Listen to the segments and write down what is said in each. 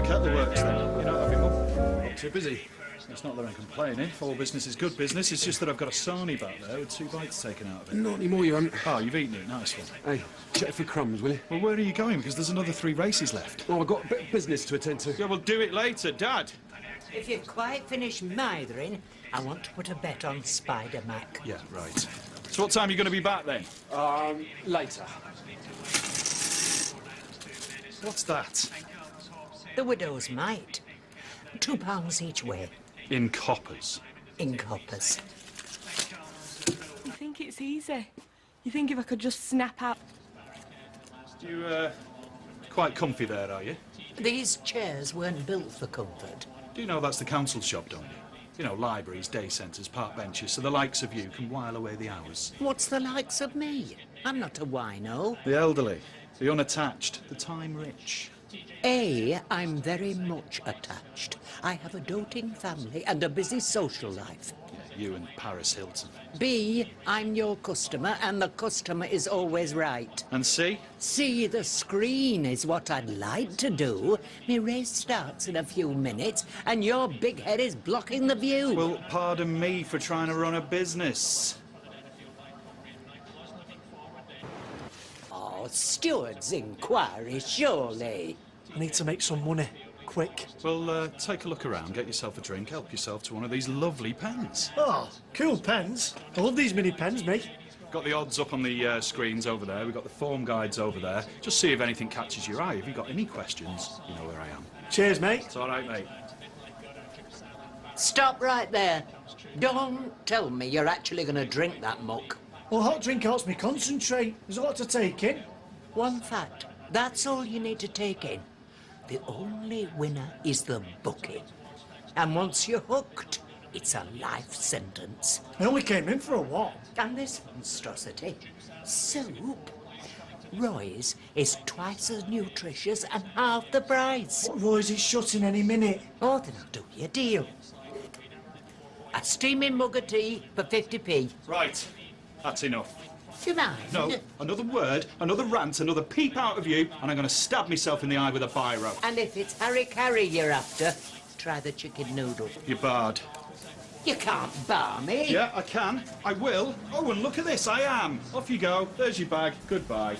kettle works then. You're not having one? Not too busy. It's not that I'm complaining. All business is good business. It's just that I've got a sarnie back there with 2 bites taken out of it. Not anymore, you haven't. Oh, you've eaten it. Nice one. Hey, check for crumbs, will you? Well, where are you going? Because there's another 3 races left. Oh, I've got a bit of business to attend to. Yeah, well, do it later, Dad. If you've quite finished mithering, I want to put a bet on Spider Mac. Yeah, right. So what time are you going to be back then? Later. What's that? The widow's mite. £2 each way. In coppers. In coppers. You think it's easy? You think if I could just snap out... You, quite comfy there, are you? These chairs weren't built for comfort. Do you know that's the council shop, don't you? You know, libraries, day centres, park benches, so the likes of you can while away the hours. What's the likes of me? I'm not a wino. The elderly, the unattached, the time-rich. A, I'm very much attached. I have a doting family and a busy social life. Yeah, you and Paris Hilton. B, I'm your customer and the customer is always right. And C? See the screen is what I'd like to do. My race starts in a few minutes and your big head is blocking the view. Well, pardon me for trying to run a business. Oh, steward's inquiry, surely. I need to make some money. Quick. Well, take a look around, get yourself a drink, help yourself to one of these lovely pens. Oh, cool pens. I love these mini pens, mate. Got the odds up on the screens over there, we've got the form guides over there. Just see if anything catches your eye. If you've got any questions, you know where I am. Cheers, mate. It's all right, mate. Stop right there. Don't tell me you're actually going to drink that muck. Well, hot drink helps me concentrate. There's a lot to take in. One fact, that's all you need to take in. The only winner is the bookie. And once you're hooked, it's a life sentence. I only came in for a walk. And this monstrosity, soup. Roy's is twice as nutritious and half the price. What Roy's is shutting any minute. Oh, then I'll do you a deal. A steaming mug of tea for 50p. Right, that's enough. Do you mind? No, another word, another rant, another peep out of you, and I'm going to stab myself in the eye with a biro. And if it's Harry Carry you're after, try the chicken noodle. You're barred. You can't bar me. Yeah, I can. I will. Oh, and look at this, I am. Off you go. There's your bag. Goodbye.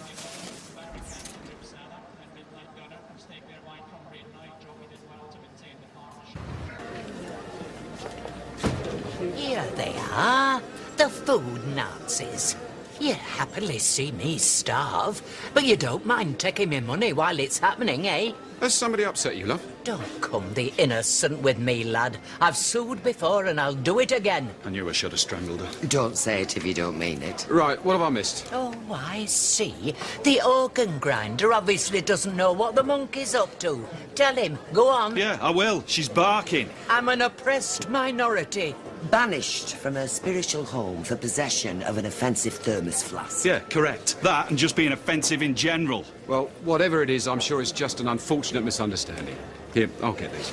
Here they are, the food Nazis. You'd happily see me starve, but you don't mind taking me money while it's happening, eh? Has somebody upset you, love? Don't come the innocent with me, lad. I've sued before and I'll do it again. I knew I should have strangled her. Don't say it if you don't mean it. Right, what have I missed? Oh, I see. The organ grinder obviously doesn't know what the monkey's up to. Tell him. Go on. Yeah, I will. She's barking. I'm an oppressed minority. Banished from her spiritual home for possession of an offensive thermos flask. Yeah, correct. That and just being offensive in general. Well, whatever it is, I'm sure it's just an unfortunate misunderstanding. Here, I'll get this.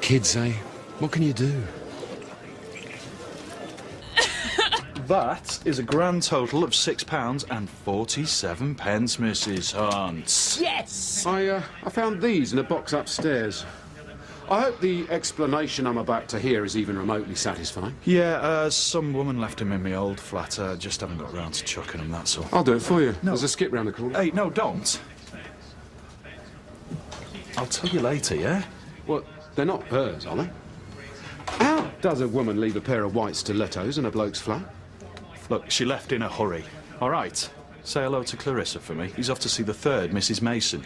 Kids, eh? What can you do? That is a grand total of £6 and 47 pence, Mrs. Hunt. Yes! I found these in a box upstairs. I hope the explanation I'm about to hear is even remotely satisfying. Yeah, some woman left him in my old flat. Just haven't got round to chucking him, that's all. I'll do it for you. No. There's a skip round the corner. Hey, no, don't. I'll tell you later, yeah? Well, they're not hers, are they? How does a woman leave a pair of white stilettos in a bloke's flat? Look, she left in a hurry. All right, say hello to Clarissa for me. He's off to see the third Mrs. Mason.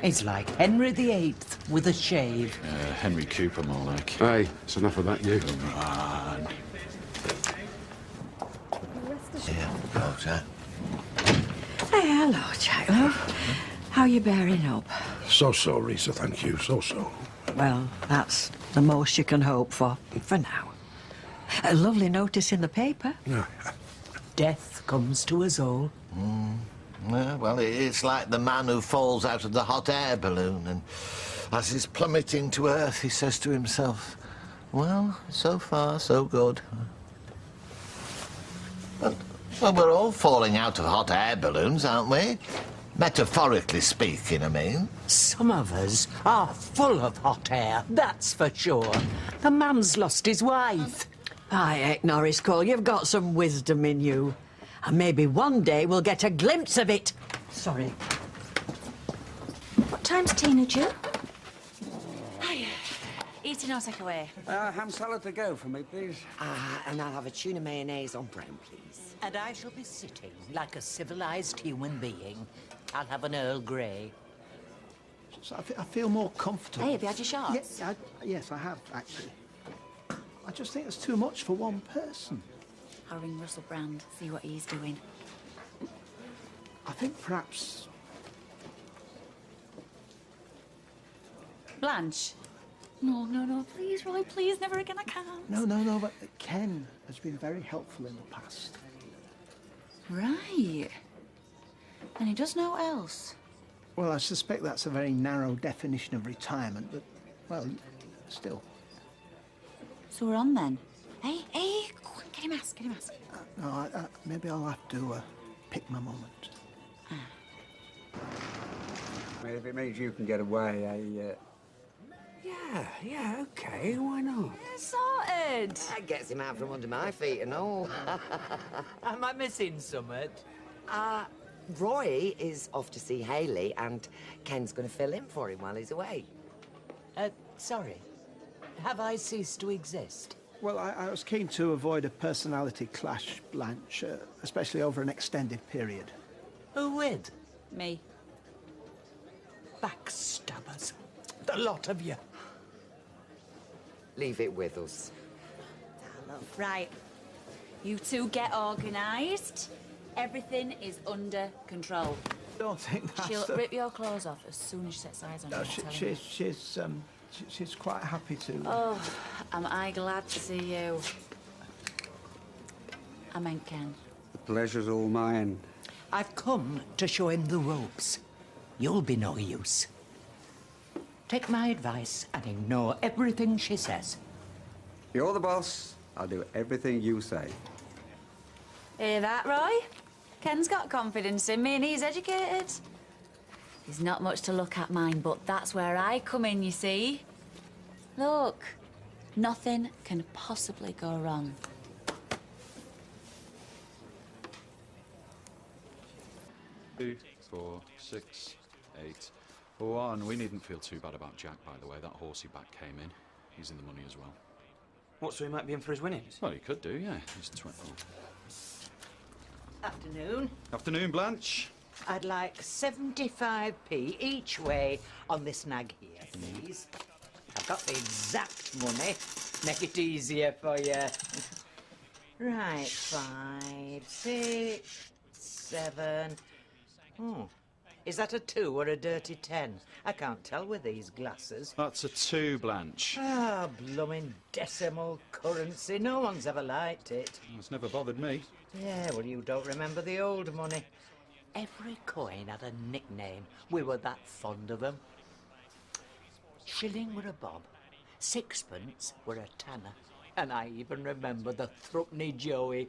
He's like Henry VIII with a shave. Henry Cooper, more like. Hey, it's enough of that, you. Come on. Yeah, okay. Hey, hello, Jack, love. How you bearing up? So-so, Risa, thank you, so-so. Well, that's the most you can hope for now. A lovely notice in the paper. Yeah. Death comes to us all. Yeah, well, it's like the man who falls out of the hot air balloon and as he's plummeting to earth, he says to himself, well, so far, so good. Well, we're all falling out of hot air balloons, aren't we? Metaphorically speaking, I mean. Some of us are full of hot air, that's for sure. The man's lost his wife. Aye, heck, Norris Cole, you've got some wisdom in you. And maybe one day we'll get a glimpse of it. Sorry. What time's Tina due? Hiya. Eating or take away? Ham salad to go for me, please. And I'll have a tuna mayonnaise on brown, please. And I shall be sitting like a civilized human being. I'll have an Earl Grey. So I feel more comfortable. Hey, have you had your shots? Yes, I have, actually. I just think it's too much for one person. I'll ring Russell Brand, see what he's doing. I think perhaps... Blanche? No, please, Roy, please, never again, I can't. No, but Ken has been very helpful in the past. Right. And he does know what else. Well, I suspect that's a very narrow definition of retirement, but, well, still. So we're on then. Hey, go on, get him asked. No, maybe I'll have to pick my moment. I mean, if it means you can get away, Yeah, okay, why not? Sorted. That gets him out from under my feet and all. Am I missing something? Roy is off to see Hayley, and Ken's going to fill in for him while he's away. Sorry. Have I ceased to exist? Well, I was keen to avoid a personality clash, Blanche, especially over an extended period. Who with? Me. Backstabbers. The lot of you. Leave it with us. Right. You two get organised. Everything is under control. Don't think that's... She'll rip your clothes off as soon as she sets eyes on you. She's quite happy to... Oh, am I glad to see you. I meant Ken. The pleasure's all mine. I've come to show him the ropes. You'll be no use. Take my advice and ignore everything she says. You're the boss. I'll do everything you say. Hear that, Roy? Ken's got confidence in me and he's educated. He's not much to look at, mine, but that's where I come in, you see. Look, nothing can possibly go wrong. Two, 4, 6, 8. 1. We needn't feel too bad about Jack, by the way. That horsey back came in. He's in the money as well. What, so he might be in for his winnings? Well, he could do, yeah. He's 20. Afternoon. Afternoon, Blanche. I'd like 75p each way on this nag here, please. I've got the exact money. Make it easier for you. Right, 5, 6, 7. Is that a 2 or a dirty 10? I can't tell with these glasses. That's a 2, Blanche. Blooming decimal currency. No one's ever liked it. It's never bothered me. Yeah, well, you don't remember the old money. Every coin had a nickname. We were that fond of them. Shilling were a bob. Sixpence were a tanner. And I even remember the threepenny Joey.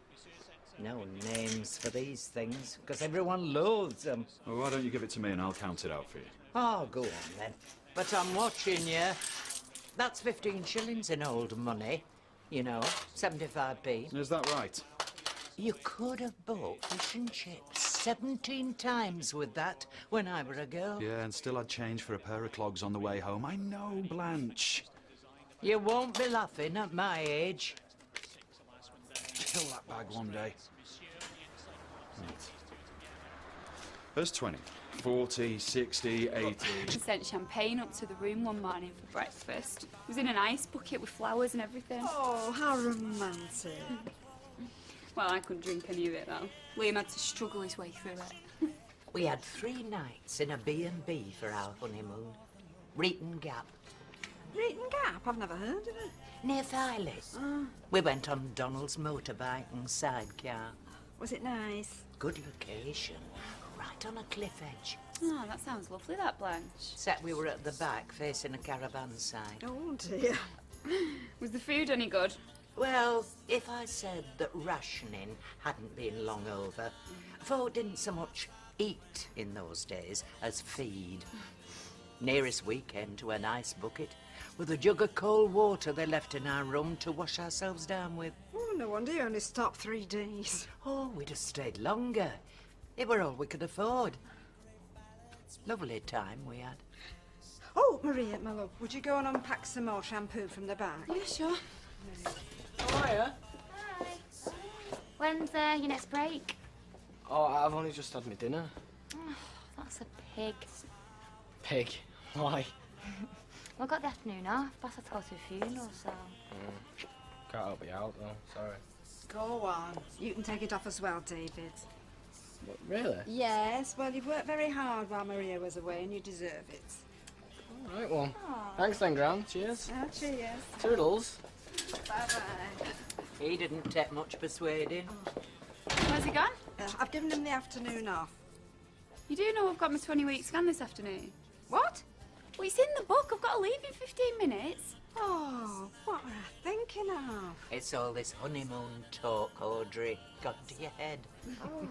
No names for these things, because everyone loathes them. Well, why don't you give it to me and I'll count it out for you? Oh, go on then. But I'm watching you. That's 15 shillings in old money. You know, 75p. Is that right? You could have bought fish and chips 17 times with that when I were a girl. Yeah, and still had change for a pair of clogs on the way home. I know, Blanche. You won't be laughing at my age. Kill that bag one day. Right. There's 20. 40, 60, 80. He sent champagne up to the room one morning for breakfast. It was in an ice bucket with flowers and everything. Oh, how romantic. Well, I couldn't drink any of it, though. Liam had to struggle his way through it. We had 3 nights in a B&B for our honeymoon. Reeton Gap. Reeton Gap? I've never heard of it. Near Filey. We went on Donald's motorbike and sidecar. Was it nice? Good location. Right on a cliff edge. Oh, that sounds lovely, that, Blanche. Except we were at the back, facing a caravan side. Oh, dear. Was the food any good? Well, if I said that rationing hadn't been long over, folk didn't so much eat in those days as feed. Nearest we came to an ice bucket with a jug of cold water they left in our room to wash ourselves down with. Oh, no wonder you only stopped 3 days. Oh, we'd have stayed longer. It were all we could afford. Lovely time we had. Oh, Maria, my love, would you go and unpack some more shampoo from the bag? Yeah, sure. How are you? When's your next break? Oh, I've only just had my dinner. Oh, that's a pig. Pig? Why? Well, I got the afternoon off. Boss had to go to a funeral, so... Can't help you out, though. Sorry. Go on. You can take it off as well, David. What, really? Yes, well, you've worked very hard while Maria was away and you deserve it. All right, well, thanks then, Gran. Cheers. Oh, cheers. Toodles. Bye-bye. He didn't take much persuading. Where's he gone? I've given him the afternoon off. You do know I've got my 20-week scan this afternoon? What? Well, it's in the book. I've got to leave in 15 minutes. Oh, what were I thinking of? It's all this honeymoon talk, Audrey. Got to your head. Oh.